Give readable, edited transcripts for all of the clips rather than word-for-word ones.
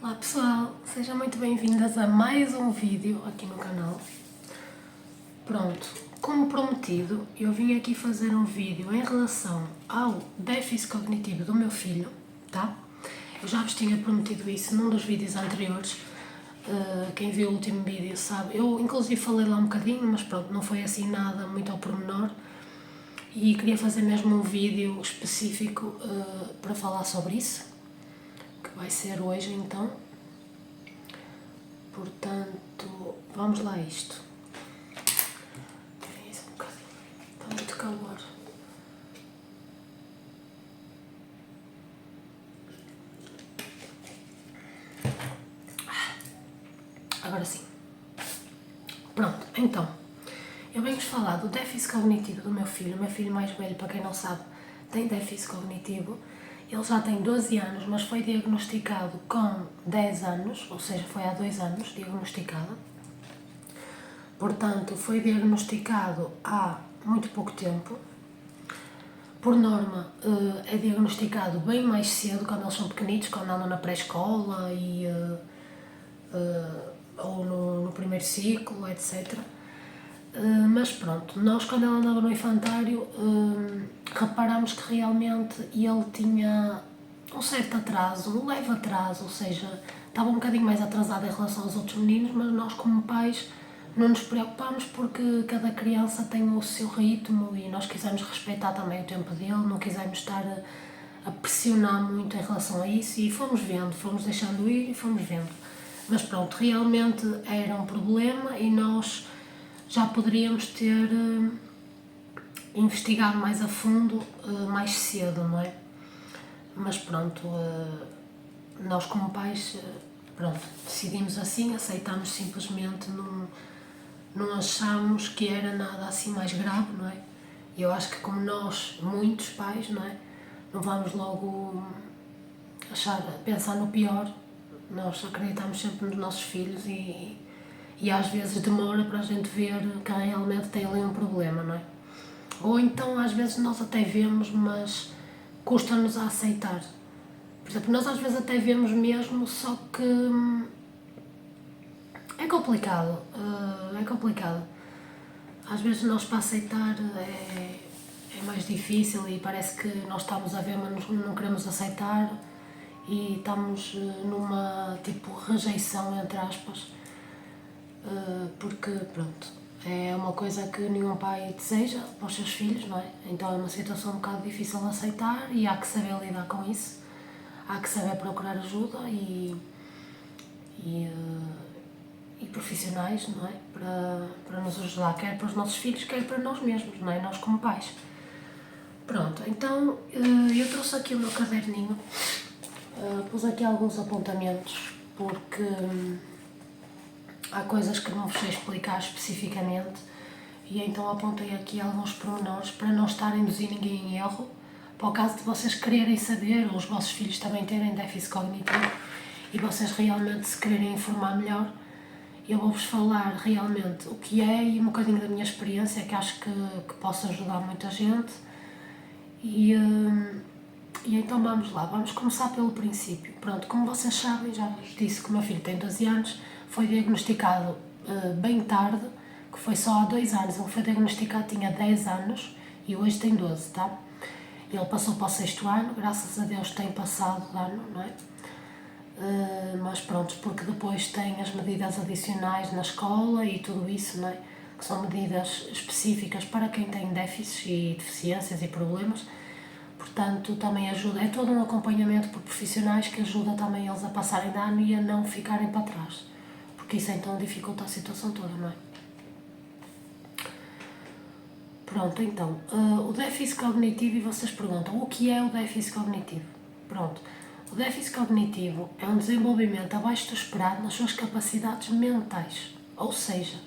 Olá pessoal, sejam muito bem-vindas a mais um vídeo aqui no canal. Pronto, como prometido, eu vim aqui fazer um vídeo em relação ao déficit cognitivo do meu filho, tá? Eu já vos tinha prometido isso num dos vídeos anteriores. Quem viu o último vídeo sabe, eu inclusive falei lá um bocadinho, mas pronto, não foi assim nada muito ao pormenor. E queria fazer mesmo um vídeo específico para falar sobre isso, que vai ser hoje então. Portanto, vamos lá a isto. Esperem isso um bocadinho, está muito calor. Agora sim. Pronto, então, eu venho-vos falar do déficit cognitivo do meu filho. O meu filho mais velho, para quem não sabe, tem déficit cognitivo. Ele já tem 12 anos, mas foi diagnosticado com 10 anos, ou seja, foi há 2 anos diagnosticado. Portanto, foi diagnosticado há muito pouco tempo. Por norma, é diagnosticado bem mais cedo, quando eles são pequenitos, quando andam na pré-escola ou no primeiro ciclo, etc. Mas pronto, nós quando ele andava no infantário reparámos que realmente ele tinha um certo atraso, um leve atraso, ou seja, estava um bocadinho mais atrasado em relação aos outros meninos, mas nós como pais não nos preocupámos porque cada criança tem o seu ritmo e nós quisemos respeitar também o tempo dele, não quisemos estar a pressionar muito em relação a isso e fomos vendo, fomos deixando ir e fomos vendo. Mas pronto, realmente era um problema e nós já poderíamos ter investigado mais a fundo mais cedo, não é? Mas pronto, nós como pais, pronto, decidimos assim, aceitámos simplesmente, não achámos que era nada assim mais grave, não é? E eu acho que como nós, muitos pais, não é? Não vamos logo pensar no pior, nós acreditamos sempre nos nossos filhos e às vezes demora para a gente ver que realmente tem ali um problema, não é? Ou então às vezes nós até vemos, mas custa-nos a aceitar. Por exemplo, nós às vezes até vemos mesmo, só que é complicado, é complicado. Às vezes nós para aceitar é mais difícil e parece que nós estamos a ver, mas não queremos aceitar e estamos numa tipo rejeição, entre aspas, porque pronto, é uma coisa que nenhum pai deseja para os seus filhos, não é? Então é uma situação um bocado difícil de aceitar e há que saber lidar com isso, há que saber procurar ajuda e profissionais, não é? Para nos ajudar, quer para os nossos filhos, quer para nós mesmos, não é? Nós como pais. Pronto, então eu trouxe aqui o meu caderninho, pus aqui alguns apontamentos, porque há coisas que não vos sei explicar especificamente e então apontei aqui alguns pormenores para não estar a induzir ninguém em erro, para o caso de vocês quererem saber, ou os vossos filhos também terem déficit cognitivo e vocês realmente se quererem informar melhor, eu vou-vos falar realmente o que é e um bocadinho da minha experiência, que acho que possa ajudar muita gente. E então vamos lá, vamos começar pelo princípio. Pronto, como vocês sabem, já vos disse que o meu filho tem 12 anos, foi diagnosticado bem tarde, que foi só há 2 anos, ele foi diagnosticado, tinha 10 anos e hoje tem 12, tá? Ele passou para o 6º ano, graças a Deus tem passado de ano, não é? Mas pronto, porque depois tem as medidas adicionais na escola e tudo isso, não é? Que são medidas específicas para quem tem déficits e deficiências e problemas. Portanto, também ajuda, é todo um acompanhamento por profissionais que ajuda também eles a passarem de ano e a não ficarem para trás, porque isso então dificulta a situação toda, não é? Pronto, então, o déficit cognitivo, e vocês perguntam, o que é o déficit cognitivo? Pronto, o déficit cognitivo é um desenvolvimento abaixo do esperado nas suas capacidades mentais, ou seja,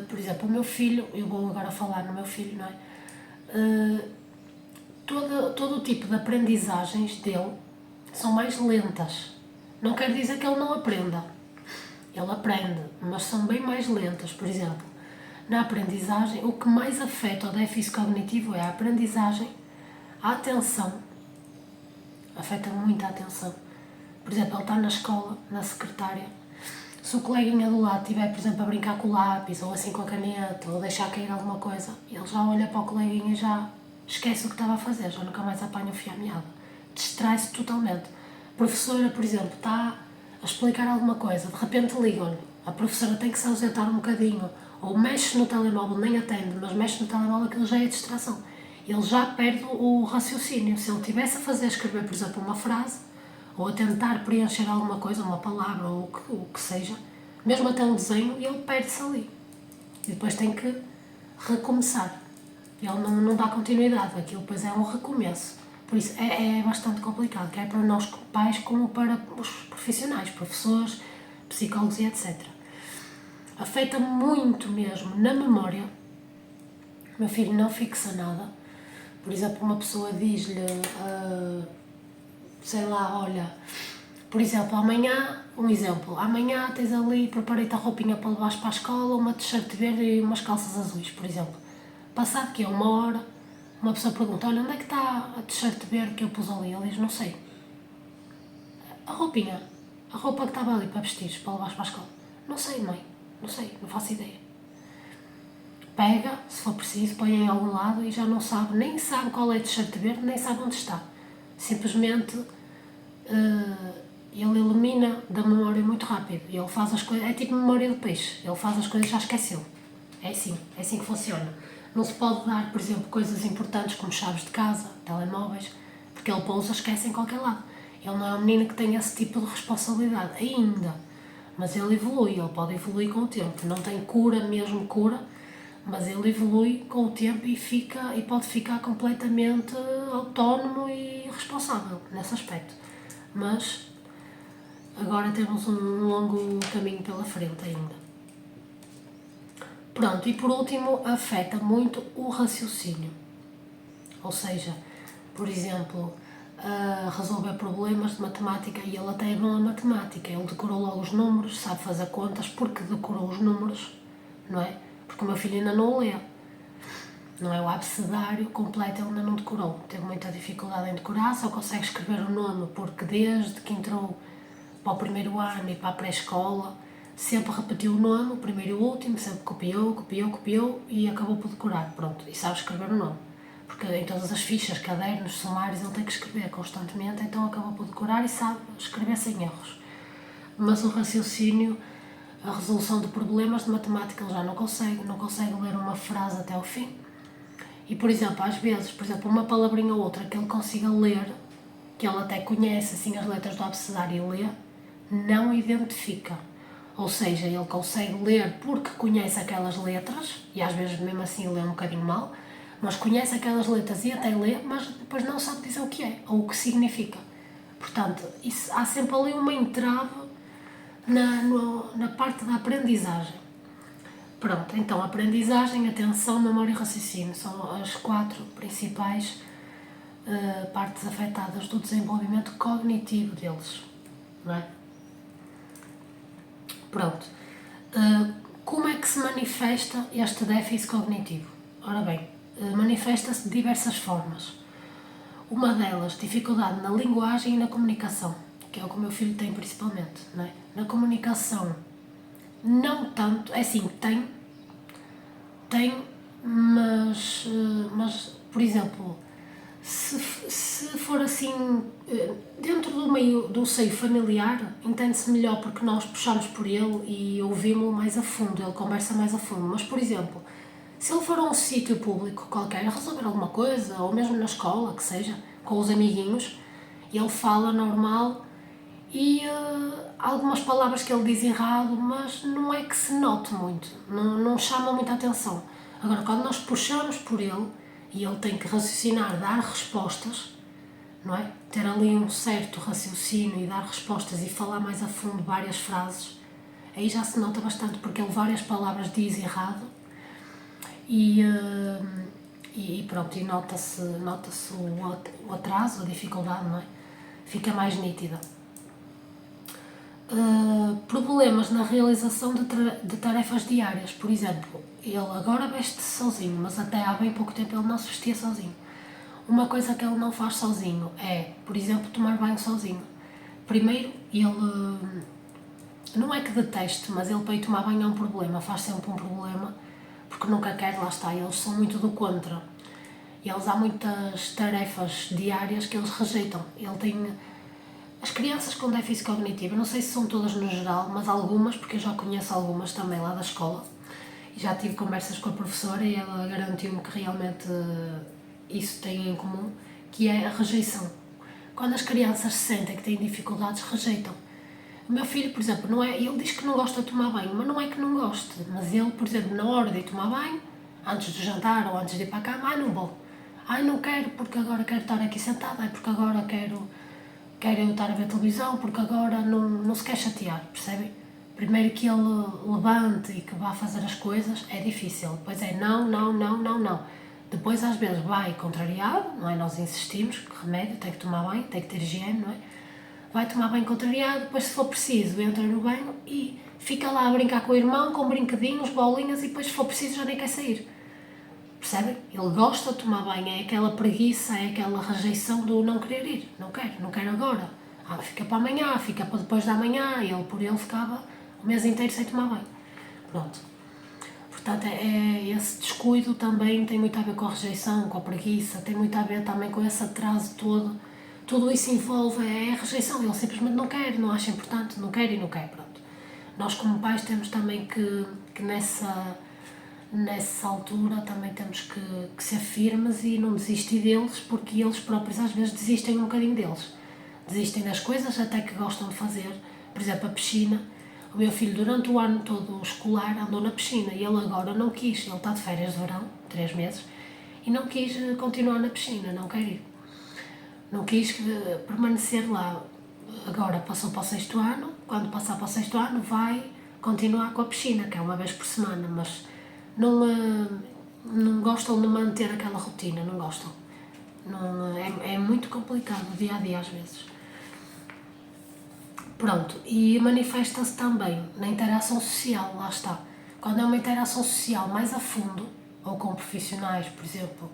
por exemplo, o meu filho, eu vou agora falar no meu filho, não é? Todo o tipo de aprendizagens dele são mais lentas. Não quer dizer que ele não aprenda. Ele aprende, mas são bem mais lentas. Por exemplo, na aprendizagem, o que mais afeta o déficit cognitivo é a aprendizagem, a atenção, afeta muito a atenção. Por exemplo, ele está na escola, na secretária, se o coleguinha do lado estiver, por exemplo, a brincar com o lápis, ou assim com a caneta, ou deixar cair alguma coisa, ele já olha para o coleguinha e já esquece o que estava a fazer, já nunca mais apanha o fio à meada. Distrai-se totalmente. A professora, por exemplo, está a explicar alguma coisa, de repente ligam-lhe, a professora tem que se ausentar um bocadinho, ou mexe no telemóvel, nem atende, mas mexe no telemóvel, aquilo já é distração. Ele já perde o raciocínio. Se ele estivesse a escrever, por exemplo, uma frase, ou a tentar preencher alguma coisa, uma palavra, ou o que seja, mesmo até um desenho, ele perde-se ali. E depois tem que recomeçar. Ele não dá continuidade, aquilo depois é um recomeço. Por isso é bastante complicado, quer para nós pais como para os profissionais, professores, psicólogos e etc. Afeta muito mesmo na memória. O meu filho não fixa nada. Por exemplo, uma pessoa diz-lhe, sei lá, olha, por exemplo, amanhã tens ali, preparei-te a roupinha para levares para a escola, uma t-shirt verde e umas calças azuis, por exemplo. Passado que é 1 hora, uma pessoa pergunta, olha, onde é que está a t-shirt verde que eu pus ali? Ele diz, não sei. A roupa que estava ali para vestir, para levares para a escola. Não sei, mãe, não sei, não faço ideia. Pega, se for preciso, põe em algum lado e já não sabe, nem sabe qual é a t-shirt verde, nem sabe onde está. Simplesmente ele elimina da memória muito rápido. Ele faz as coisas, é tipo memória de peixe, ele faz as coisas e já esqueceu. É assim que funciona. Não se pode dar, por exemplo, coisas importantes como chaves de casa, telemóveis, porque ele pousa, esquece em qualquer lado. Ele não é um menino que tem esse tipo de responsabilidade ainda, mas ele evolui, ele pode evoluir com o tempo. Não tem mesmo cura, mas ele evolui com o tempo e pode ficar completamente autónomo e responsável nesse aspecto. Mas agora temos um longo caminho pela frente ainda. Pronto, e por último, afeta muito o raciocínio. Ou seja, por exemplo, resolver problemas de matemática, e ele até é bom a matemática, ele decorou logo os números, sabe fazer contas porque decorou os números, não é? Porque o meu filho ainda não o lê. Não é o abecedário completo, ele ainda não decorou. Teve muita dificuldade em decorar, só consegue escrever o nome porque desde que entrou para o primeiro ano e para a pré-escola, sempre repetiu o nome, o primeiro e o último, sempre copiou e acabou por decorar, pronto, e sabe escrever o nome. Porque em todas as fichas, cadernos, sumários, ele tem que escrever constantemente, então acabou por decorar e sabe escrever sem erros. Mas o raciocínio, a resolução de problemas de matemática, ele já não consegue ler uma frase até ao fim. E, por exemplo, às vezes, uma palavrinha ou outra que ele consiga ler, que ele até conhece assim as letras do abecedário e lê, não identifica. Ou seja, ele consegue ler porque conhece aquelas letras, e às vezes mesmo assim lê um bocadinho mal, mas conhece aquelas letras e até lê, mas depois não sabe dizer o que é, ou o que significa. Portanto, há sempre ali uma entrave na parte da aprendizagem. Pronto, então aprendizagem, atenção, memória e raciocínio são as 4 principais partes afetadas do desenvolvimento cognitivo deles, não é? Pronto. Como é que se manifesta este déficit cognitivo? Ora bem, manifesta-se de diversas formas. Uma delas, dificuldade na linguagem e na comunicação, que é o que o meu filho tem principalmente, não é? Na comunicação, não tanto, é assim, tem, mas por exemplo, se for assim, dentro do seio familiar, entende-se melhor porque nós puxamos por ele e ouvimos-lo mais a fundo, ele conversa mais a fundo. Mas, por exemplo, se ele for a um sítio público qualquer a resolver alguma coisa, ou mesmo na escola, que seja, com os amiguinhos, ele fala normal e algumas palavras que ele diz errado, mas não é que se note muito, não chama muita atenção. Agora, quando nós puxamos por ele e ele tem que raciocinar, dar respostas, não é? Ter ali um certo raciocínio e dar respostas e falar mais a fundo várias frases, aí já se nota bastante, porque ele várias palavras diz errado e pronto, e nota-se o atraso, a dificuldade, não é? Fica mais nítida. Problemas na realização de tarefas diárias, por exemplo, ele agora veste-se sozinho, mas até há bem pouco tempo ele não se vestia sozinho. Uma coisa que ele não faz sozinho é, por exemplo, tomar banho sozinho. Primeiro, ele não é que deteste, mas ele para ir tomar banho é um problema, faz sempre um problema, porque nunca quer, lá está, eles são muito do contra. Eles há muitas tarefas diárias que eles rejeitam. Ele tem... As crianças com déficit cognitivo, não sei se são todas no geral, mas algumas, porque eu já conheço algumas também lá da escola, e já tive conversas com a professora e ela garantiu-me que realmente isso tem em comum, que é a rejeição. Quando as crianças sentem que têm dificuldades, rejeitam. O meu filho, por exemplo, não é, ele diz que não gosta de tomar banho, mas não é que não goste, mas ele, por exemplo, na hora de ir tomar banho, antes do jantar ou antes de ir para a cama, não vou. Não quero porque agora quero estar aqui sentada, porque agora quero eu estar a ver televisão, porque agora não se quer chatear, percebem? Primeiro que ele levante e que vá fazer as coisas é difícil, depois é não, não, não, não, não. Depois às vezes vai contrariado, não é? Nós insistimos, que remédio, tem que tomar banho, tem que ter higiene, não é? Vai tomar banho contrariado, depois se for preciso entra no banho e fica lá a brincar com o irmão, com brinquedinhos, bolinhas e depois se for preciso já nem quer sair. Percebem? Ele gosta de tomar banho, é aquela preguiça, é aquela rejeição do não querer ir. Não quero agora. Fica para amanhã, fica para depois da manhã. E ele, por ele, ficava o mês inteiro sem tomar banho. Pronto. Portanto, esse descuido também tem muito a ver com a rejeição, com a preguiça, tem muito a ver também com esse atraso todo. Tudo isso envolve a rejeição. Ele simplesmente não quer, não acha importante, não quer e não quer. Pronto. Nós, como pais, temos também que nessa altura também temos que ser firmes e não desistir deles, porque eles próprios às vezes desistem um bocadinho deles. Desistem das coisas até que gostam de fazer. Por exemplo, a piscina. O meu filho durante o ano todo escolar andou na piscina e ele agora não quis. Ele está de férias de verão, 3 meses, e não quis continuar na piscina, não quer ir. Não quis permanecer lá. Agora passou para o 6º ano, quando passar para o 6º ano vai continuar com a piscina, que é uma vez por semana, mas não gostam de manter aquela rotina, não gostam. Não, é muito complicado o dia a dia às vezes. Pronto, e manifesta-se também na interação social, lá está. Quando é uma interação social mais a fundo, ou com profissionais, por exemplo,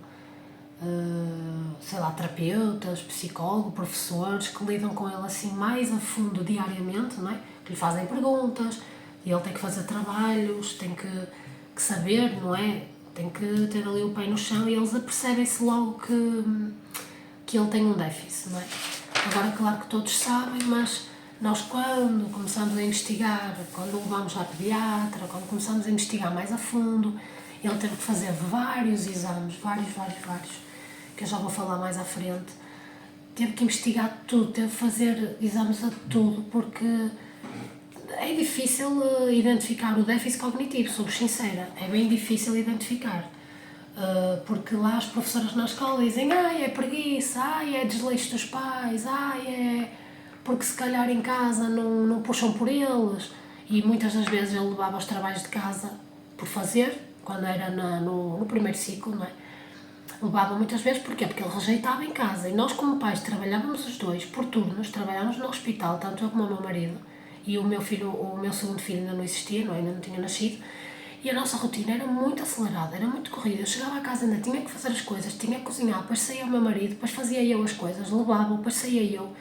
sei lá, terapeutas, psicólogos, professores, que lidam com ele assim mais a fundo diariamente, não é? Que lhe fazem perguntas, e ele tem que fazer trabalhos, tem que saber, não é? Tem que ter ali o pé no chão e eles apercebem-se logo que ele tem um déficit, não é? Agora, claro que todos sabem, mas nós quando começamos a investigar, quando o levamos à pediatra, quando começamos a investigar mais a fundo, ele teve que fazer vários exames, vários, que eu já vou falar mais à frente. Teve que investigar tudo, teve que fazer exames a tudo, porque é difícil identificar o déficit cognitivo, sou sincera, é bem difícil identificar. Porque lá as professoras na escola dizem é preguiça, é desleixo dos pais, é porque se calhar em casa não puxam por eles. E muitas das vezes ele levava os trabalhos de casa por fazer, quando era no primeiro ciclo, não é? Levava muitas vezes, porquê? Porque ele rejeitava em casa. E nós como pais trabalhávamos os dois por turnos, trabalhávamos no hospital, tanto eu como o meu marido. E o meu segundo filho ainda não existia, ainda não tinha nascido. E a nossa rotina era muito acelerada, era muito corrida. Eu chegava à casa, ainda tinha que fazer as coisas, tinha que cozinhar, depois saía o meu marido, depois fazia eu as coisas, levava, depois saía eu,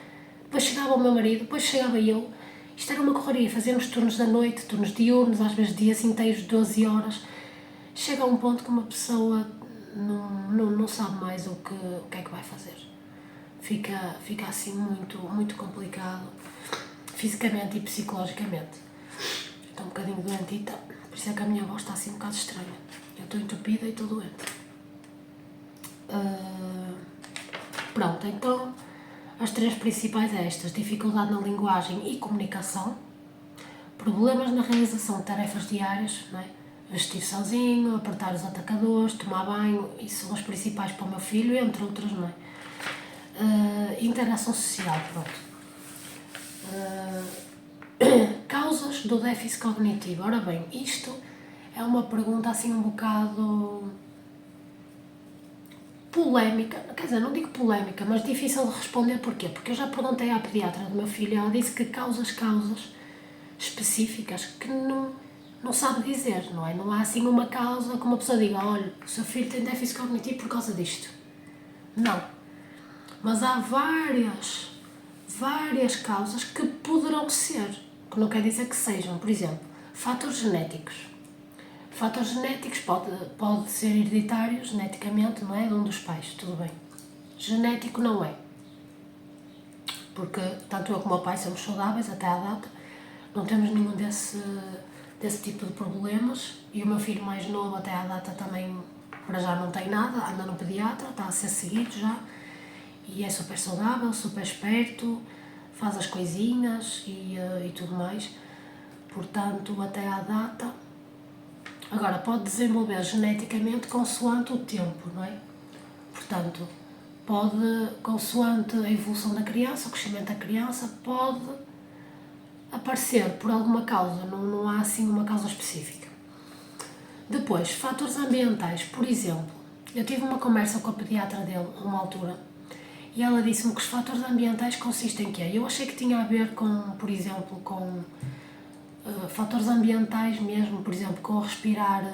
depois chegava o meu marido, depois chegava eu. Isto era uma correria, fazíamos turnos da noite, turnos diurnos, às vezes dias inteiros, 12 horas. Chega a um ponto que uma pessoa não sabe mais o que é que vai fazer. Fica assim muito complicado, fisicamente e psicologicamente. Estou um bocadinho doentita, por isso é que a minha voz está assim um bocado estranha. Eu estou entupida e estou doente. Pronto, então as 3 principais é estas: dificuldade na linguagem e comunicação, problemas na realização de tarefas diárias, não é? Vestir sozinho, apertar os atacadores, tomar banho, isso são as principais para o meu filho, entre outras, não é? Interação social, pronto. Causas do déficit cognitivo. Ora bem, isto é uma pergunta assim um bocado polémica, quer dizer, não digo polémica, mas difícil de responder. Porquê? Porque eu já perguntei à pediatra do meu filho e ela disse que causas específicas que não sabe dizer, não é? Não há assim uma causa que uma pessoa diga, olha, o seu filho tem déficit cognitivo por causa disto. Não. Mas há várias causas que poderão ser, que não quer dizer que sejam. Por exemplo, fatores genéticos. Fatores genéticos pode ser hereditário, geneticamente, não é? De um dos pais, tudo bem. Genético não é. Porque tanto eu como o meu pai somos saudáveis até à data, não temos nenhum desse tipo de problemas, e o meu filho mais novo até à data também, para já não tem nada, anda no pediatra, está a ser seguido já, e é super saudável, super esperto, faz as coisinhas e tudo mais, portanto até à data. Agora, pode desenvolver geneticamente consoante o tempo, não é? Portanto, pode, consoante a evolução da criança, o crescimento da criança, pode aparecer por alguma causa, não há assim uma causa específica. Depois, fatores ambientais, por exemplo, eu tive uma conversa com a pediatra dele, uma altura, e ela disse-me que os fatores ambientais consistem em quê? Eu achei que tinha a ver com, por exemplo, com fatores ambientais mesmo, por exemplo, com respirar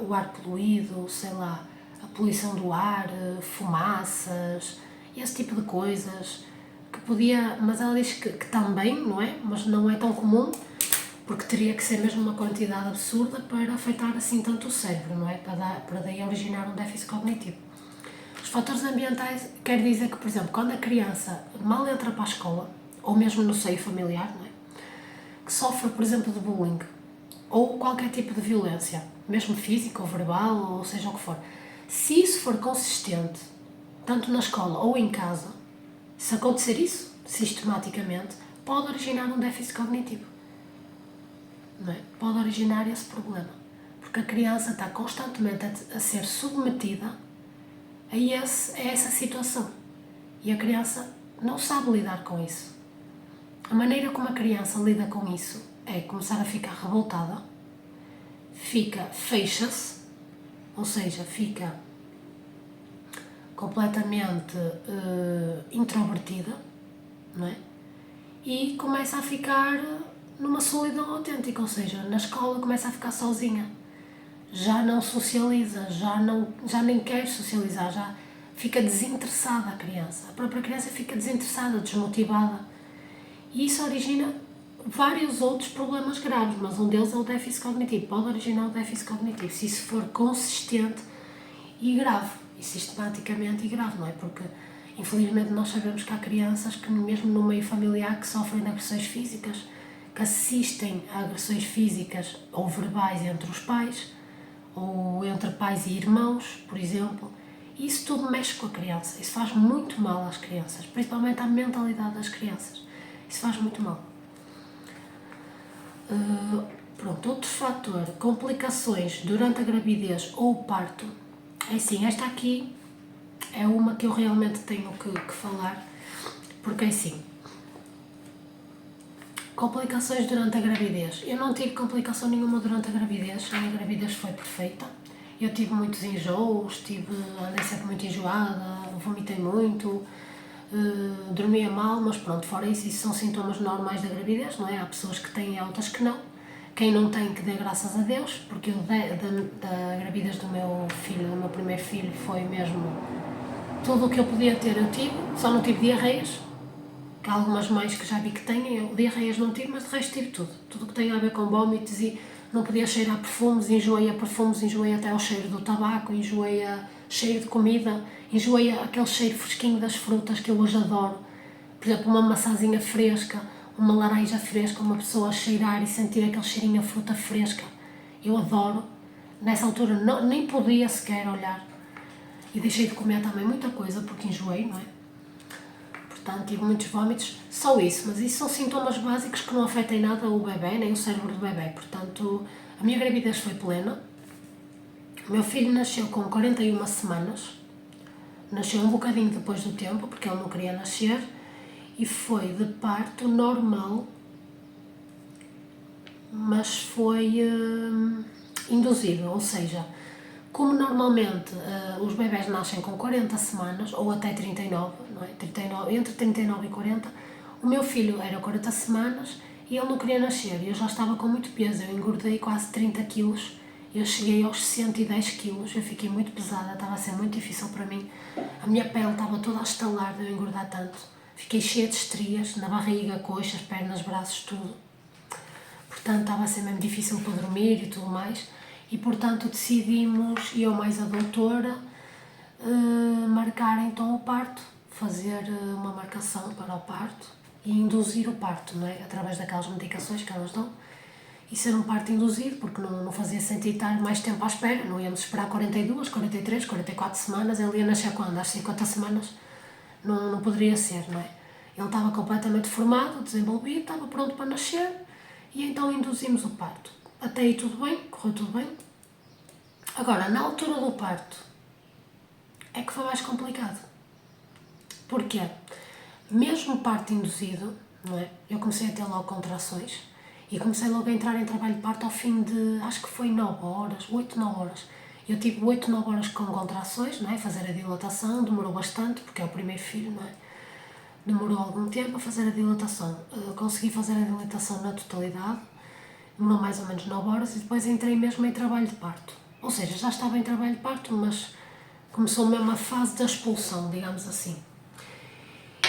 o ar poluído, sei lá, a poluição do ar, fumaças, esse tipo de coisas, que podia, mas ela diz que também, não é? Mas não é tão comum, porque teria que ser mesmo uma quantidade absurda para afetar assim tanto o cérebro, não é? Para daí originar um déficit cognitivo. Os fatores ambientais quer dizer que, por exemplo, quando a criança mal entra para a escola, ou mesmo no seio familiar, não é? Que sofre, por exemplo, de bullying, ou qualquer tipo de violência, mesmo física ou verbal, ou seja o que for, se isso for consistente, tanto na escola ou em casa, se acontecer isso sistematicamente, pode originar um déficit cognitivo. Não é? Pode originar esse problema. Porque a criança está constantemente a ser submetida a essa situação. E a criança não sabe lidar com isso. A maneira como a criança lida com isso é começar a ficar revoltada, fecha-se, ou seja, fica completamente introvertida, não é? E começa a ficar numa solidão autêntica, ou seja, na escola começa a ficar sozinha, já não socializa, já nem quer socializar, já fica desinteressada a criança. A própria criança fica desinteressada, desmotivada. E isso origina vários outros problemas graves, mas um deles é o déficit cognitivo. Pode originar o déficit cognitivo, se isso for consistente e grave, e sistematicamente e grave, não é? Porque, infelizmente, nós sabemos que há crianças que, mesmo no meio familiar, que sofrem de agressões físicas, que assistem a agressões físicas ou verbais entre os pais, ou entre pais e irmãos, por exemplo. E isso tudo mexe com a criança. Isso faz muito mal às crianças, principalmente à mentalidade das crianças. Isso faz muito mal. Pronto, outro fator, complicações durante a gravidez ou o parto. É assim, esta aqui é uma que eu realmente tenho que falar, porque é assim, complicações durante a gravidez. Eu não tive complicação nenhuma durante a gravidez, a minha gravidez foi perfeita. Eu tive muitos enjoos, andei sempre muito enjoada, vomitei muito, dormia mal, mas pronto, fora isso são sintomas normais da gravidez, não é? Há pessoas que têm e outras que não. Quem não tem, que dê graças a Deus, porque eu, da gravidez do meu filho, do meu primeiro filho, foi mesmo tudo o que eu podia ter, eu tive, só não tive diarreias, que há algumas mães que já vi que têm, eu diarreias não tive, mas de resto tive tudo. Tudo o que tem a ver com vómitos, e não podia cheirar perfumes, enjoei até ao cheiro do tabaco, enjoei a cheiro de comida, enjoei aquele cheiro fresquinho das frutas que eu hoje adoro. Por exemplo, uma maçãzinha fresca, uma laranja fresca, uma pessoa a cheirar e sentir aquele cheirinho a fruta fresca. Eu adoro. Nessa altura nem podia sequer olhar. E deixei de comer também muita coisa porque enjoei, não é? Portanto, tive muitos vómitos, só isso, mas isso são sintomas básicos que não afetam em nada o bebê, nem o cérebro do bebê. Portanto, a minha gravidez foi plena. O meu filho nasceu com 41 semanas, nasceu um bocadinho depois do tempo, porque ele não queria nascer, e foi de parto normal, mas foi induzido, ou seja, como normalmente os bebés nascem com 40 semanas, ou até 39, não é? 39, entre 39 e 40, o meu filho era 40 semanas e ele não queria nascer, eu já estava com muito peso, eu engordei quase 30 quilos Eu cheguei aos 110 quilos, eu fiquei muito pesada, estava a ser muito difícil para mim. A minha pele estava toda a estalar de eu engordar tanto. Fiquei cheia de estrias na barriga, coxas, pernas, braços, tudo. Portanto, estava a ser mesmo difícil para dormir e tudo mais. E, portanto, decidimos, eu mais a doutora, marcar então o parto, fazer uma marcação para o parto e induzir o parto, não é? Através daquelas medicações que elas dão. E ser um parto induzido, porque não fazia sentido estar mais tempo à espera, não íamos esperar 42, 43, 44 semanas, ele ia nascer quando? Às 50 semanas? Não poderia ser, não é? Ele estava completamente formado, desenvolvido, estava pronto para nascer e então induzimos o parto. Até aí tudo bem, correu tudo bem. Agora, na altura do parto, é que foi mais complicado. Porquê? Mesmo o parto induzido, não é? Eu comecei a ter logo contrações e comecei logo a entrar em trabalho de parto ao fim de, acho que foi 9 horas, 8, 9 horas. Eu tive 8, 9 horas com contrações, não é? Fazer a dilatação, demorou bastante, porque é o primeiro filho, não é? Demorou algum tempo a fazer a dilatação. Consegui fazer a dilatação na totalidade, demorou mais ou menos 9 horas e depois entrei mesmo em trabalho de parto. Ou seja, já estava em trabalho de parto, mas começou mesmo a fase da expulsão, digamos assim.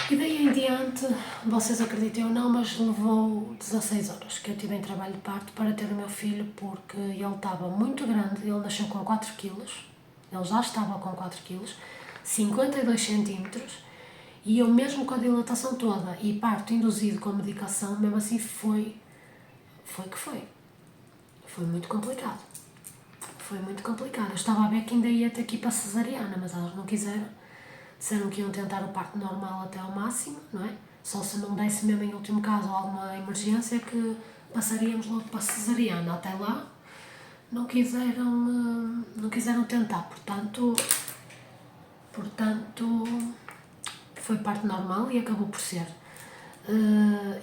E daí em diante, vocês acreditem ou não, mas levou 16 horas que eu tive em trabalho de parto para ter o meu filho, porque ele estava muito grande, ele nasceu com 4 quilos, ele já estava com 4 quilos, 52 centímetros, e eu mesmo com a dilatação toda e parto induzido com medicação, mesmo assim foi que foi. Foi muito complicado. Foi muito complicado. Eu estava a ver que ainda ia ter que ir para a cesariana, mas elas não quiseram. Disseram que iam tentar o parto normal até ao máximo, não é? Só se não desse mesmo em último caso alguma emergência que passaríamos logo para a cesariana. Até lá não quiseram tentar, portanto foi parto normal e acabou por ser.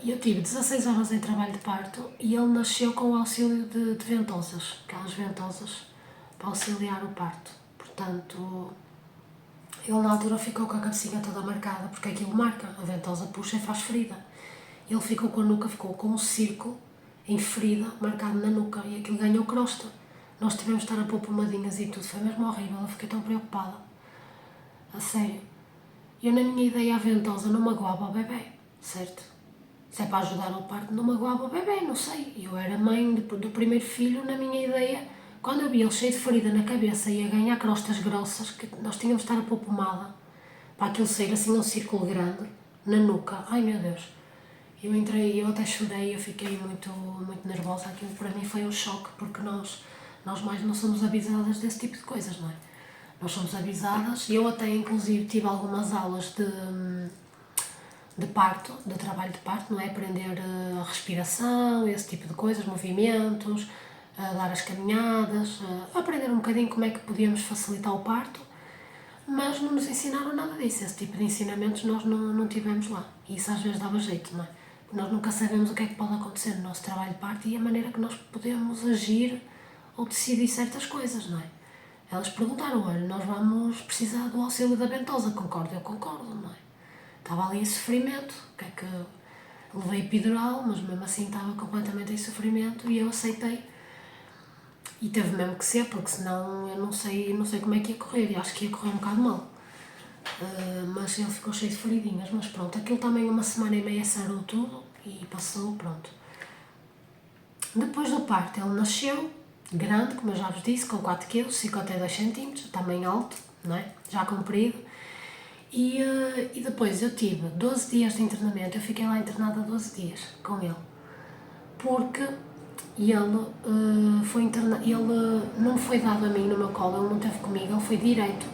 Eu tive 16 horas em trabalho de parto e ele nasceu com o auxílio de ventosas, aquelas ventosas para auxiliar o parto. Portanto, ele na altura ficou com a cabecinha toda marcada, porque aquilo marca, a ventosa puxa e faz ferida. Ele ficou com a nuca, ficou com um círculo em ferida, marcado na nuca, e aquilo ganhou crosta. Nós tivemos de estar a pôr pomadinhas e tudo, foi mesmo horrível, eu fiquei tão preocupada. A sério. Eu, na minha ideia, a ventosa não magoava o bebê, certo? Se é para ajudar ao parto, não magoava o bebê, não sei. Eu era mãe do primeiro filho, na minha ideia, quando eu vi ele cheio de ferida na cabeça e a ganhar crostas grossas, que nós tínhamos de estar a pôr pomada, para aquilo sair assim um círculo grande, na nuca. Ai meu Deus. Eu entrei, eu até chorei, eu fiquei muito nervosa. Aquilo para mim foi um choque, porque nós mais não somos avisadas desse tipo de coisas, não é? Nós somos avisadas, eu até inclusive tive algumas aulas de parto, de trabalho de parto, não é? Aprender a respiração, esse tipo de coisas, movimentos, a dar as caminhadas, aprender um bocadinho como é que podíamos facilitar o parto, mas não nos ensinaram nada disso. Esse tipo de ensinamentos nós não tivemos lá. E isso às vezes dava jeito, não é? Porque nós nunca sabemos o que é que pode acontecer no nosso trabalho de parto e a maneira que nós podemos agir ou decidir certas coisas, não é? Elas perguntaram, olha, nós vamos precisar do auxílio da ventosa, concordo? Eu concordo, não é? Estava ali em sofrimento, o que é que... Levei epidural, mas mesmo assim estava completamente em sofrimento e eu aceitei. E teve mesmo que ser, porque senão eu não sei como é que ia correr, e acho que ia correr um bocado mal. Mas ele ficou cheio de feridinhas, mas pronto, aquilo também uma semana e meia sarou tudo e passou, pronto. Depois do parto ele nasceu, grande, como eu já vos disse, com 4 kg, 52 cm, também alto, não é? Já comprido. E depois eu tive 12 dias de internamento, eu fiquei lá internada 12 dias com ele. Porque ele não foi dado a mim no meu colo, ele não esteve comigo, ele foi direito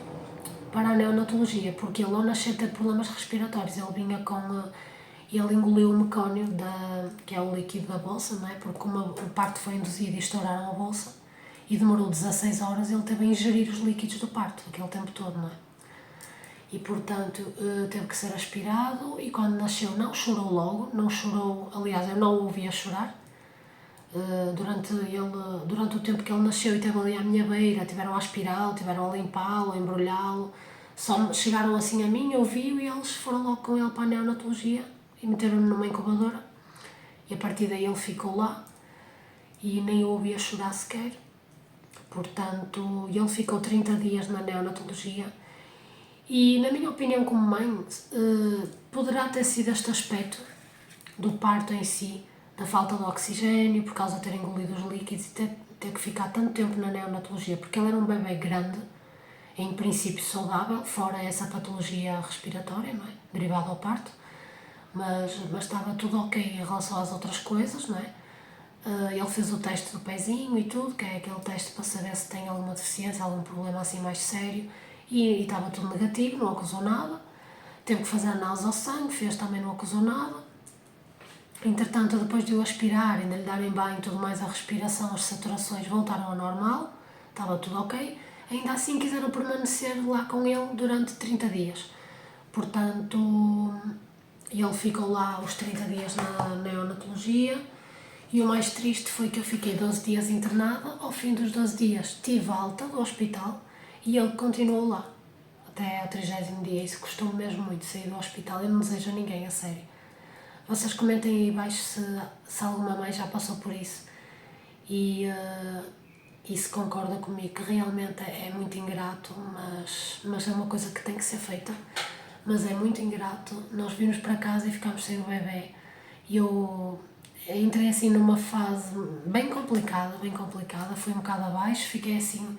para a neonatologia, porque ele ao nascer teve problemas respiratórios, ele vinha com... Ele engoliu o mecónio, que é o líquido da bolsa, não é? Porque como o parto foi induzido e estouraram a bolsa, e demorou 16 horas, ele teve a ingerir os líquidos do parto, aquele tempo todo, não é? E, portanto, teve que ser aspirado e quando nasceu não chorou logo, não chorou, aliás, eu não o ouvia chorar. Durante o tempo que ele nasceu e esteve ali à minha beira, tiveram a aspirá-lo, tiveram a limpá-lo, a embrulhá-lo, só chegaram assim a mim, eu vi e eles foram logo com ele para a neonatologia e meteram-no numa incubadora e a partir daí ele ficou lá e nem o ouvia chorar sequer. Portanto, ele ficou 30 dias na neonatologia e, na minha opinião como mãe, poderá ter sido este aspecto do parto em si, da falta de oxigênio, por causa de ter engolido os líquidos e ter que ficar tanto tempo na neonatologia, porque ele era um bebê grande, em princípio saudável, fora essa patologia respiratória, não é? Derivada ao parto, mas estava tudo ok em relação às outras coisas, não é? Ele fez o teste do pezinho e tudo, que é aquele teste para saber se tem alguma deficiência, algum problema assim mais sério, e estava tudo negativo, não acusou nada. Teve que fazer análise ao sangue, fez também, não acusou nada. Entretanto, depois de o aspirar, ainda lhe darem banho e tudo mais, a respiração, as saturações voltaram ao normal, estava tudo ok. Ainda assim quiseram permanecer lá com ele durante 30 dias. Portanto, ele ficou lá os 30 dias na neonatologia e o mais triste foi que eu fiquei 12 dias internada. Ao fim dos 12 dias tive alta do hospital e ele continuou lá até ao 30º dia. Isso custou-me mesmo muito sair do hospital. Eu não desejo a ninguém, a sério. Vocês comentem aí abaixo se alguma mãe já passou por isso e se concorda comigo, que realmente é muito ingrato, mas é uma coisa que tem que ser feita. Mas é muito ingrato. Nós vimos para casa e ficámos sem o bebê. E eu entrei assim numa fase bem complicada, fui um bocado abaixo, fiquei assim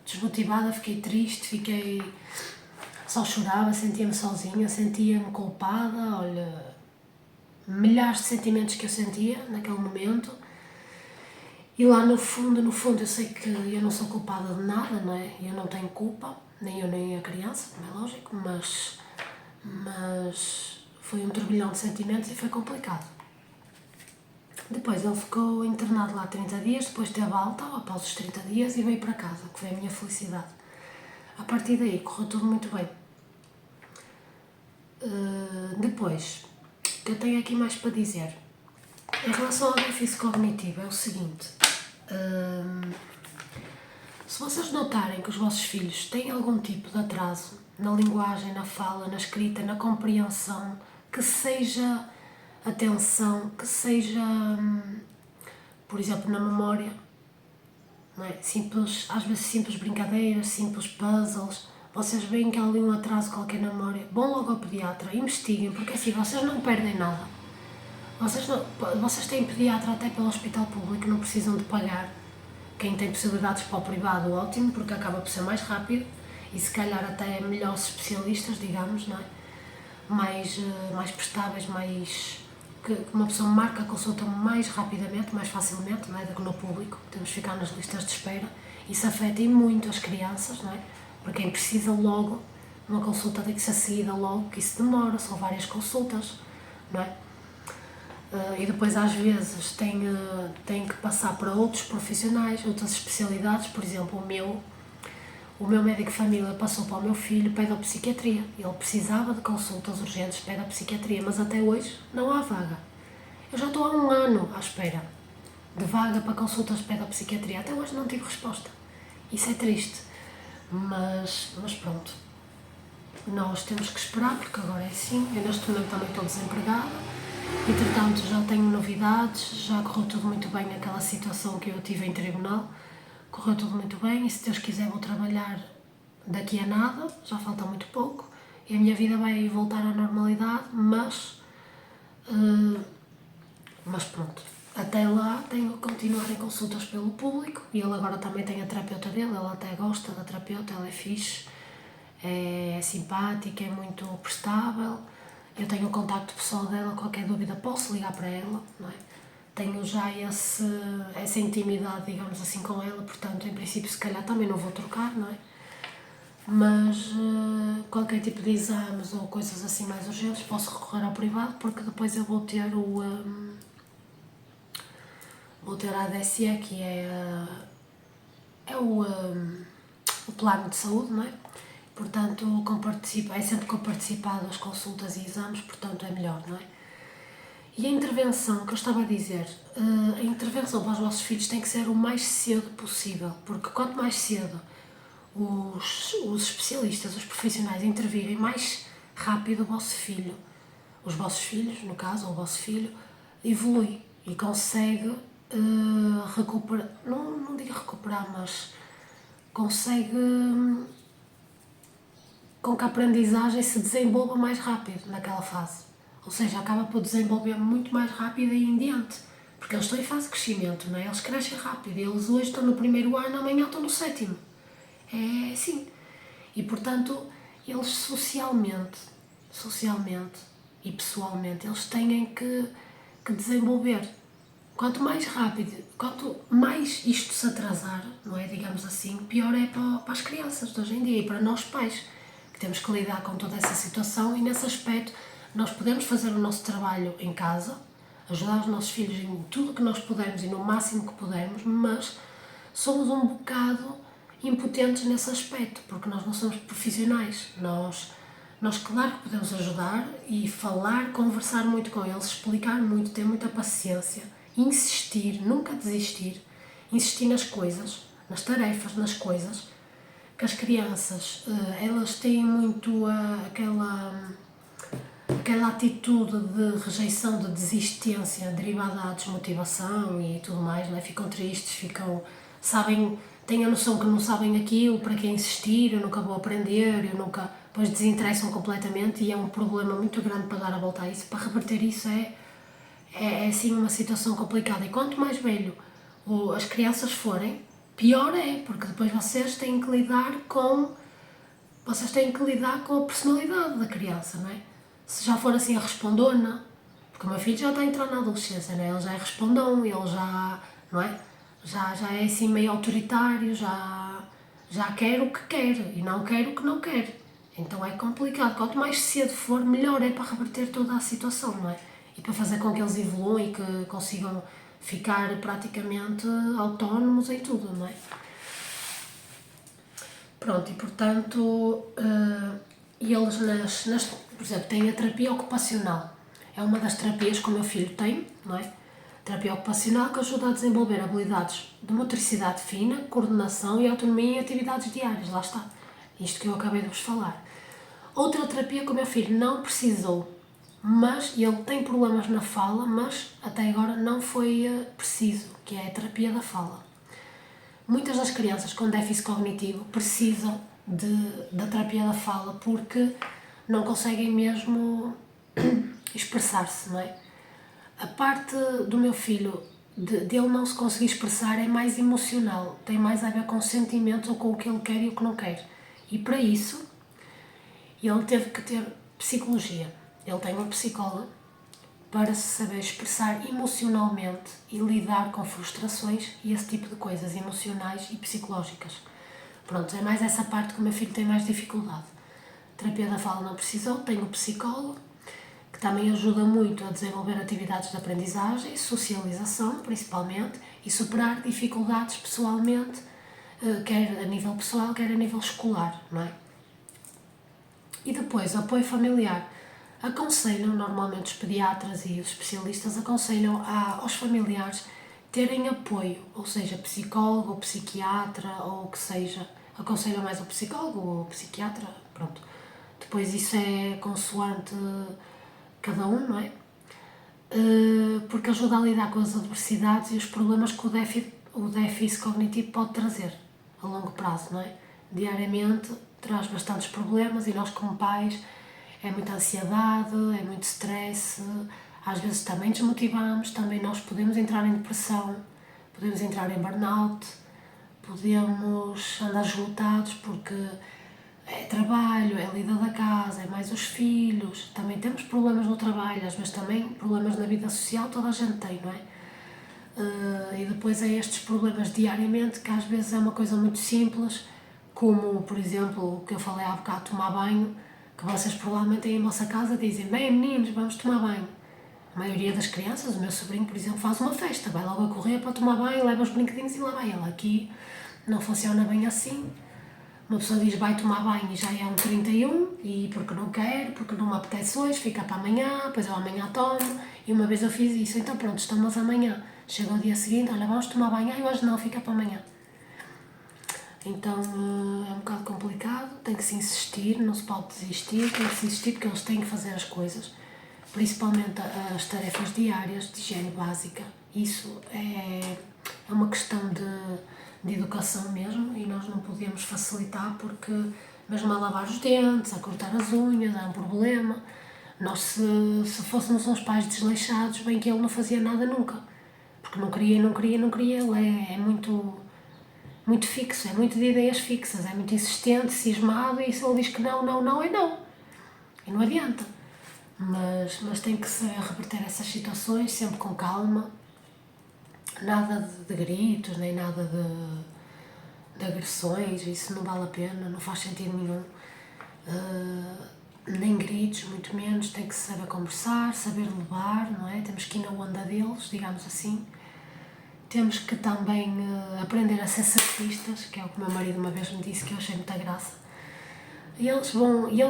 desmotivada, fiquei triste, só chorava, sentia-me sozinha, sentia-me culpada, olha, milhares de sentimentos que eu sentia naquele momento. E lá no fundo eu sei que eu não sou culpada de nada, não é? Eu não tenho culpa, nem eu nem a criança, como é lógico, mas foi um turbilhão de sentimentos e foi complicado. Depois ele ficou internado lá 30 dias, depois teve alta após os 30 dias e veio para casa, que foi a minha felicidade. A partir daí correu tudo muito bem. Depois, o que eu tenho aqui mais para dizer, em relação ao déficit cognitivo, é o seguinte: se vocês notarem que os vossos filhos têm algum tipo de atraso na linguagem, na fala, na escrita, na compreensão, que seja atenção, que seja, por exemplo, na memória, não é? Simples, às vezes simples brincadeiras, simples puzzles, vocês veem que há ali um atraso qualquer na memória, vão logo ao pediatra, investiguem, porque assim vocês não perdem nada. Vocês têm pediatra até pelo hospital público, não precisam de pagar. Quem tem possibilidades para o privado, ótimo, porque acaba por ser mais rápido e se calhar até melhores especialistas, digamos, não é? Mais prestáveis, que uma pessoa marca a consulta mais rapidamente, mais facilmente, não é? Do que no público, temos que ficar nas listas de espera. Isso afeta muito as crianças, não é? Para quem precisa logo, uma consulta tem que ser seguida logo, que isso demora, são várias consultas, não é? E depois às vezes tem que passar para outros profissionais, outras especialidades. Por exemplo, o meu médico de família passou para o meu filho pedopsiquiatria. Ele precisava de consultas urgentes de pedopsiquiatria, mas até hoje não há vaga. Eu já estou há 1 ano à espera de vaga para consultas de pedopsiquiatria. Até hoje não tive resposta. Isso é triste, mas pronto. Nós temos que esperar, porque agora é assim. Eu neste momento também estou desempregada. Entretanto, já tenho novidades, já correu tudo muito bem naquela situação que eu tive em tribunal. Correu tudo muito bem e, se Deus quiser, vou trabalhar daqui a nada, já falta muito pouco. E a minha vida vai voltar à normalidade, mas pronto. Até lá tenho que continuar em consultas pelo público e ele agora também tem a terapeuta dele, ele até gosta da terapeuta, ela é fixe, é simpática, é muito prestável. Eu tenho o contacto pessoal dela, qualquer dúvida posso ligar para ela, não é? Tenho já essa intimidade, digamos assim, com ela, portanto, em princípio, se calhar também não vou trocar, não é? Mas qualquer tipo de exames ou coisas assim mais urgentes posso recorrer ao privado, porque depois eu vou ter a ADSE, que é o plano de saúde, não é? Portanto, é sempre com participar das consultas e exames, portanto é melhor, não é? E a intervenção, que eu estava a dizer, a intervenção para os vossos filhos tem que ser o mais cedo possível, porque quanto mais cedo os especialistas, os profissionais intervirem, mais rápido os vossos filhos, no caso, ou o vosso filho, evolui e consegue recuperar, não digo recuperar, mas consegue com que a aprendizagem se desenvolva mais rápido naquela fase. Ou seja, acaba por desenvolver muito mais rápido e em diante. Porque eles estão em fase de crescimento, não é? Eles crescem rápido. Eles hoje estão no primeiro ano, amanhã estão no sétimo. É assim. E, portanto, eles socialmente e pessoalmente, eles têm que desenvolver. Quanto mais rápido, quanto mais isto se atrasar, não é? Digamos assim, pior é para as crianças de hoje em dia e para nós pais, que temos que lidar com toda essa situação e nesse aspecto nós podemos fazer o nosso trabalho em casa, ajudar os nossos filhos em tudo que nós pudermos e no máximo que pudermos, mas somos um bocado impotentes nesse aspecto, porque nós não somos profissionais. Nós claro que podemos ajudar e falar, conversar muito com eles, explicar muito, ter muita paciência, insistir, nunca desistir, insistir nas coisas, nas tarefas, nas coisas, que as crianças, elas têm muito aquela atitude de rejeição, de desistência derivada da desmotivação e tudo mais, não é? Ficam tristes, têm a noção que não sabem aquilo, para que insistir, eu nunca vou aprender, depois desinteressam completamente e é um problema muito grande para dar a volta a isso. Para reverter isso é assim uma situação complicada e quanto mais velho as crianças forem, pior é, porque depois vocês têm que lidar com a personalidade da criança, não é? Se já for assim a respondona, porque o meu filho já está a entrar na adolescência, não é? Ele já é respondão, ele já, não é? Já é assim meio autoritário, já quer o que quer e não quer o que não quer. Então é complicado. Quanto mais cedo for, melhor é para reverter toda a situação, não é? E para fazer com que eles evoluam e que consigam ficar praticamente autónomos em tudo, não é? Pronto, e portanto, eles, por exemplo, têm a terapia ocupacional. É uma das terapias que o meu filho tem, não é? Terapia ocupacional que ajuda a desenvolver habilidades de motricidade fina, coordenação e autonomia em atividades diárias. Lá está. Isto que eu acabei de vos falar. Outra terapia que o meu filho não precisou, mas ele tem problemas na fala, mas até agora não foi preciso, que é a terapia da fala. Muitas das crianças com déficit cognitivo precisam da terapia da fala porque não conseguem mesmo expressar-se, não é? A parte do meu filho, dele não se conseguir expressar, é mais emocional, tem mais a ver com sentimentos ou com o que ele quer e o que não quer. E para isso, ele teve que ter psicologia. Ele tem uma psicóloga para se saber expressar emocionalmente e lidar com frustrações e esse tipo de coisas emocionais e psicológicas. Pronto, é mais essa parte que o meu filho tem mais dificuldade. Terapia da fala não precisou, tenho um psicólogo que também ajuda muito a desenvolver atividades de aprendizagem, socialização principalmente, e superar dificuldades pessoalmente, quer a nível pessoal, quer a nível escolar, não é? E depois, apoio familiar. Aconselham, normalmente os pediatras e os especialistas aconselham aos familiares terem apoio, ou seja, psicólogo ou psiquiatra ou o que seja. Aconselham mais o psicólogo ou o psiquiatra, pronto. Depois isso é consoante cada um, não é? Porque ajuda a lidar com as adversidades e os problemas que o déficit cognitivo pode trazer a longo prazo, não é? Diariamente traz bastantes problemas e nós como pais é muita ansiedade, é muito stress, às vezes também desmotivamos, também nós podemos entrar em depressão, podemos entrar em burnout, podemos andar esgotados porque é trabalho, é lida da casa, é mais os filhos, também temos problemas no trabalho, às vezes também problemas na vida social, toda a gente tem, não é? E depois é estes problemas diariamente, que às vezes é uma coisa muito simples, como, por exemplo, o que eu falei há bocado, tomar banho, que vocês provavelmente aí em vossa casa dizem, bem meninos, vamos tomar banho. A maioria das crianças, o meu sobrinho, por exemplo, faz uma festa, vai logo a correr para tomar banho, leva os brinquedinhos e lá vai ele. Aqui não funciona bem assim. Uma pessoa diz vai tomar banho e já é um 31 e porque não quer, porque não me apetece hoje, fica para amanhã, depois eu amanhã tomo. E uma vez eu fiz isso, então pronto, estamos amanhã. Chega o dia seguinte, olha, vamos tomar banho, e hoje não, fica para amanhã. Então é um bocado complicado, tem que se insistir, não se pode desistir, tem que se insistir porque eles têm que fazer as coisas, principalmente as tarefas diárias de higiene básica. Isso é uma questão de educação mesmo, e nós não podíamos facilitar porque mesmo a lavar os dentes, a cortar as unhas, é um problema. Nós se fôssemos uns pais desleixados, bem que ele não fazia nada nunca, porque não queria, ele é muito fixo, é muito de ideias fixas, é muito insistente, cismado, e se ele diz que não, não, não, é não. E não adianta. Mas tem que saber reverter essas situações, sempre com calma. Nada de gritos, nem nada de agressões, isso não vale a pena, não faz sentido nenhum. Nem gritos, muito menos, tem que saber conversar, saber levar, não é? Temos que ir na onda deles, digamos assim. Temos que também aprender a ser surfistas, que é o que o meu marido uma vez me disse, que eu achei muita graça. E eles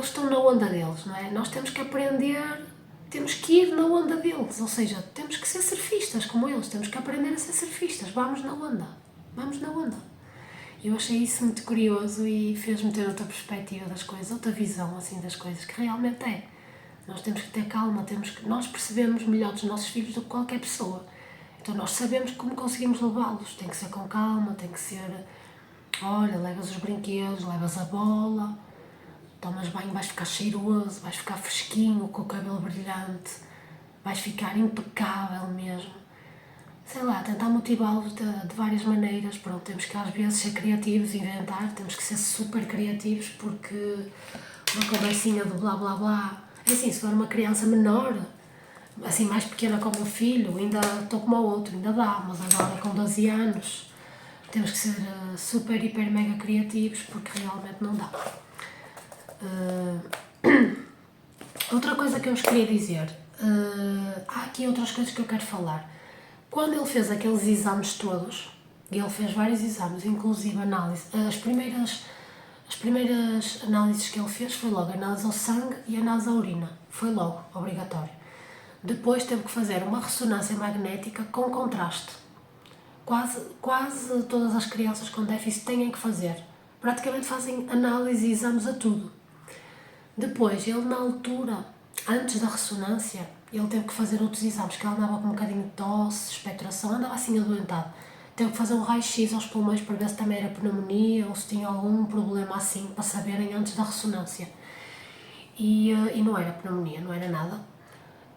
estão na onda deles, não é? Nós temos que aprender, temos que ir na onda deles, ou seja, temos que ser surfistas como eles, temos que aprender a ser surfistas, vamos na onda. Eu achei isso muito curioso e fez-me ter outra perspectiva das coisas, outra visão assim das coisas, que realmente é. Nós temos que ter calma, nós percebemos melhor dos nossos filhos do que qualquer pessoa. Então nós sabemos como conseguimos levá-los, tem que ser com calma, tem que ser, olha, levas os brinquedos, levas a bola, tomas banho, vais ficar cheiroso, vais ficar fresquinho, com o cabelo brilhante, vais ficar impecável mesmo. Sei lá, tentar motivá-los de várias maneiras. Pronto, temos que às vezes ser criativos, inventar, temos que ser super criativos, porque uma conversinha do blá blá blá, é assim, se for uma criança menor, assim mais pequena como o meu filho, ainda estou como o outro, ainda dá, mas agora com 12 anos temos que ser super, hiper, mega criativos, porque realmente não dá. Outra coisa que eu vos queria dizer, há aqui outras coisas que eu quero falar. Quando ele fez aqueles exames todos, e ele fez vários exames, inclusive análise, as primeiras análises que ele fez foi logo análise ao sangue e análise à urina, foi logo obrigatório. Depois teve que fazer uma ressonância magnética com contraste. Quase todas as crianças com déficit têm que fazer. Praticamente fazem análise e exames a tudo. Depois, ele na altura, antes da ressonância, ele teve que fazer outros exames, que ele andava com um bocadinho de tosse, expectoração, andava assim adoentado. Teve que fazer um raio-x aos pulmões para ver se também era pneumonia ou se tinha algum problema assim, para saberem antes da ressonância. E não era pneumonia, não era nada.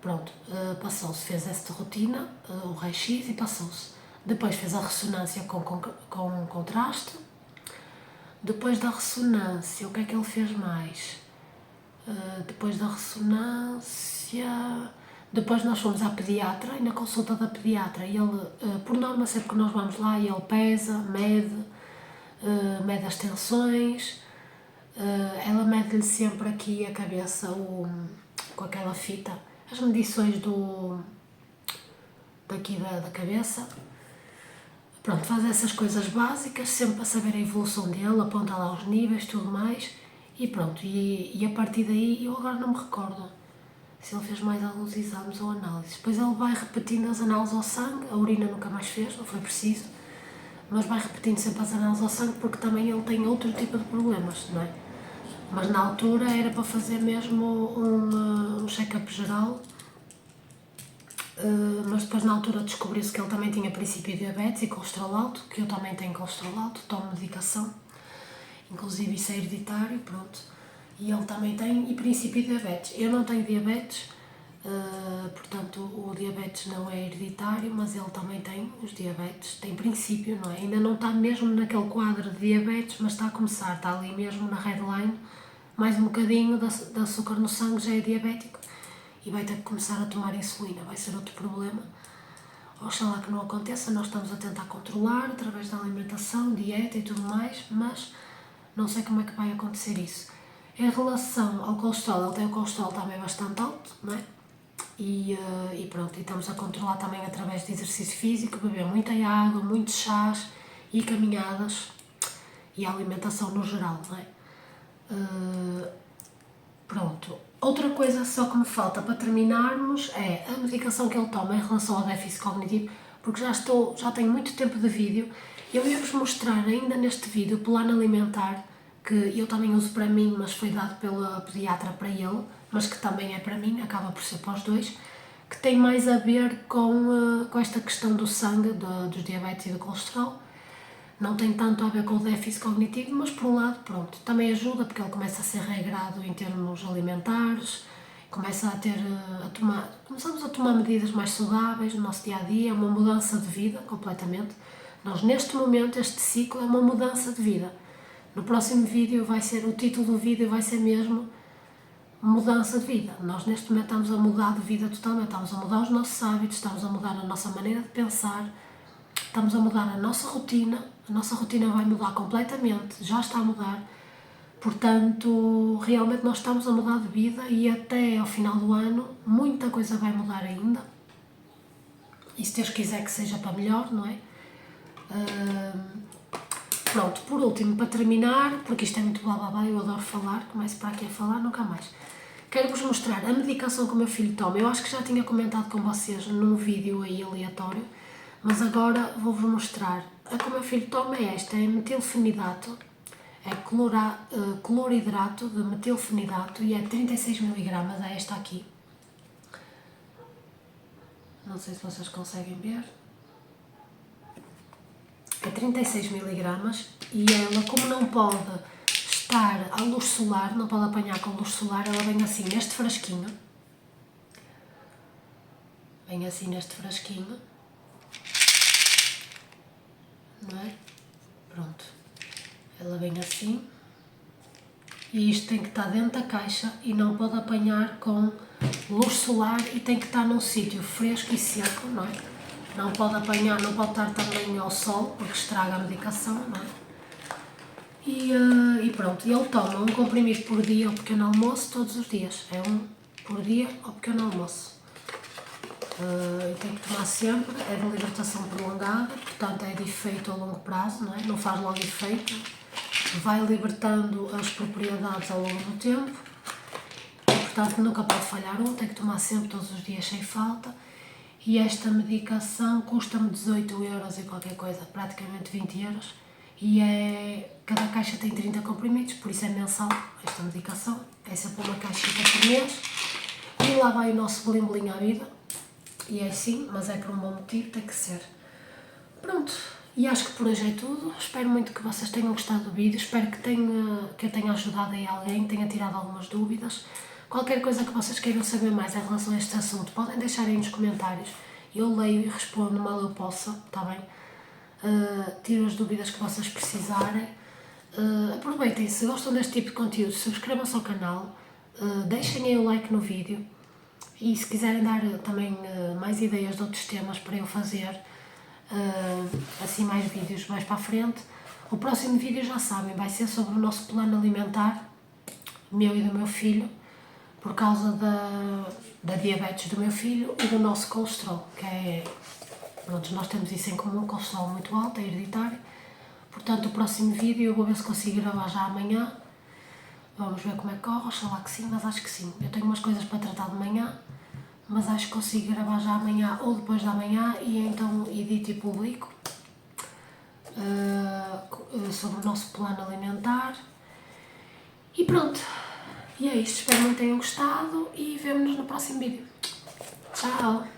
Pronto, passou-se, fez esta rotina, o raio-x, e passou-se. Depois fez a ressonância com contraste. Depois da ressonância, o que é que ele fez mais? Depois da ressonância... Depois nós fomos à pediatra, e na consulta da pediatra, ele, por norma, sempre que nós vamos lá, ele pesa, mede as tensões, ela mede-lhe sempre aqui a cabeça com aquela fita, as medições daqui da cabeça. Pronto, faz essas coisas básicas, sempre para saber a evolução dele, aponta lá os níveis, tudo mais, e pronto, e a partir daí eu agora não me recordo se ele fez mais alguns exames ou análises. Depois ele vai repetindo as análises ao sangue, a urina nunca mais fez, não foi preciso, mas vai repetindo sempre as análises ao sangue porque também ele tem outro tipo de problemas, não é? Mas na altura era para fazer mesmo um check-up geral, mas depois na altura descobriu-se que ele também tinha princípio de diabetes e colesterol alto, que eu também tenho colesterol alto, tomo medicação, inclusive isso é hereditário, pronto. E ele também tem princípio de diabetes. Eu não tenho diabetes, portanto o diabetes não é hereditário, mas ele também tem os diabetes, tem princípio, não é? Ainda não está mesmo naquele quadro de diabetes, mas está a começar, está ali mesmo na headline, mais um bocadinho de açúcar no sangue, já é diabético, e vai ter que começar a tomar insulina, vai ser outro problema. Oxalá que não aconteça, nós estamos a tentar controlar através da alimentação, dieta e tudo mais, mas não sei como é que vai acontecer isso. Em relação ao colesterol, ele tem o colesterol também bastante alto, não é? E pronto, e estamos a controlar também através de exercício físico, beber muita água, muitos chás e caminhadas e a alimentação no geral, não é? Pronto. Outra coisa só que me falta para terminarmos é a medicação que ele toma em relação ao déficit cognitivo, porque já tenho muito tempo de vídeo. Eu ia-vos mostrar ainda neste vídeo o plano alimentar, que eu também uso para mim, mas foi dado pela pediatra para ele, mas que também é para mim, acaba por ser para os dois, que tem mais a ver com esta questão do sangue, dos diabetes e do colesterol. não tem tanto a ver com o déficit cognitivo, mas por um lado, pronto, também ajuda porque ele começa a ser regrado em termos alimentares, começa a ter, começamos a tomar medidas mais saudáveis no nosso dia-a-dia, uma mudança de vida completamente. Nós neste momento, este ciclo é uma mudança de vida. No próximo vídeo o título do vídeo vai ser mesmo mudança de vida. Nós neste momento estamos a mudar de vida totalmente, estamos a mudar os nossos hábitos, estamos a mudar a nossa maneira de pensar, estamos a mudar a nossa rotina vai mudar completamente, já está a mudar, portanto, realmente nós estamos a mudar de vida e até ao final do ano muita coisa vai mudar ainda, e se Deus quiser que seja para melhor, não é? Pronto, por último, para terminar, porque isto é muito blá blá blá, eu adoro falar, começo para aqui a falar, nunca mais. Quero-vos mostrar a medicação que o meu filho toma. Eu acho que já tinha comentado com vocês num vídeo aí aleatório, mas agora vou-vos mostrar. A que o meu filho toma é esta, é metilfenidato, é cloridrato de metilfenidato e é 36 mg, é esta aqui. Não sei se vocês conseguem ver. É 36 mg e ela, como não pode estar à luz solar, não pode apanhar com luz solar, ela vem assim neste frasquinho. Vem assim neste frasquinho. Não é? Pronto. Ela vem assim. E isto tem que estar dentro da caixa e não pode apanhar com luz solar e tem que estar num sítio fresco e seco, não é? Não pode apanhar, não pode estar também ao sol, porque estraga a medicação, não é? E pronto, ele toma um comprimido por dia ao pequeno almoço todos os dias. É um por dia ao pequeno almoço. E tem que tomar sempre, é de libertação prolongada, portanto é de efeito a longo prazo, não é? Não faz logo efeito, vai libertando as propriedades ao longo do tempo e portanto nunca pode falhar tem que tomar sempre todos os dias sem falta. E esta medicação custa-me 18 euros e qualquer coisa, praticamente 20 euros. E cada caixa tem 30 comprimidos, por isso é mensal esta medicação. É sempre uma caixita por mês. E lá vai o nosso blim blim à vida. E é assim, mas é por um bom motivo, tem que ser. Pronto, e acho que por hoje é tudo. Espero muito que vocês tenham gostado do vídeo. Espero que eu tenha ajudado aí alguém, tenha tirado algumas dúvidas. Qualquer coisa que vocês queiram saber mais em relação a este assunto, podem deixar aí nos comentários. Eu leio e respondo mal eu possa, está bem? Tiro as dúvidas que vocês precisarem. Aproveitem, se gostam deste tipo de conteúdo, subscrevam-se ao canal, deixem aí o like no vídeo e se quiserem dar também mais ideias de outros temas para eu fazer, assim mais vídeos mais para a frente. O próximo vídeo, já sabem, vai ser sobre o nosso plano alimentar, meu e do meu filho, por causa da diabetes do meu filho e do nosso colesterol, que é, pronto, nós temos isso em comum, colesterol muito alto, é hereditário. Portanto, o próximo vídeo eu vou ver se consigo gravar já amanhã. Vamos ver como é que corre, oxalá que sim, mas acho que sim. Eu tenho umas coisas para tratar de manhã, mas acho que consigo gravar já amanhã ou depois da manhã e então edito e publico sobre o nosso plano alimentar. E pronto. E é isto, espero que tenham gostado e vemo-nos no próximo vídeo. Tchau!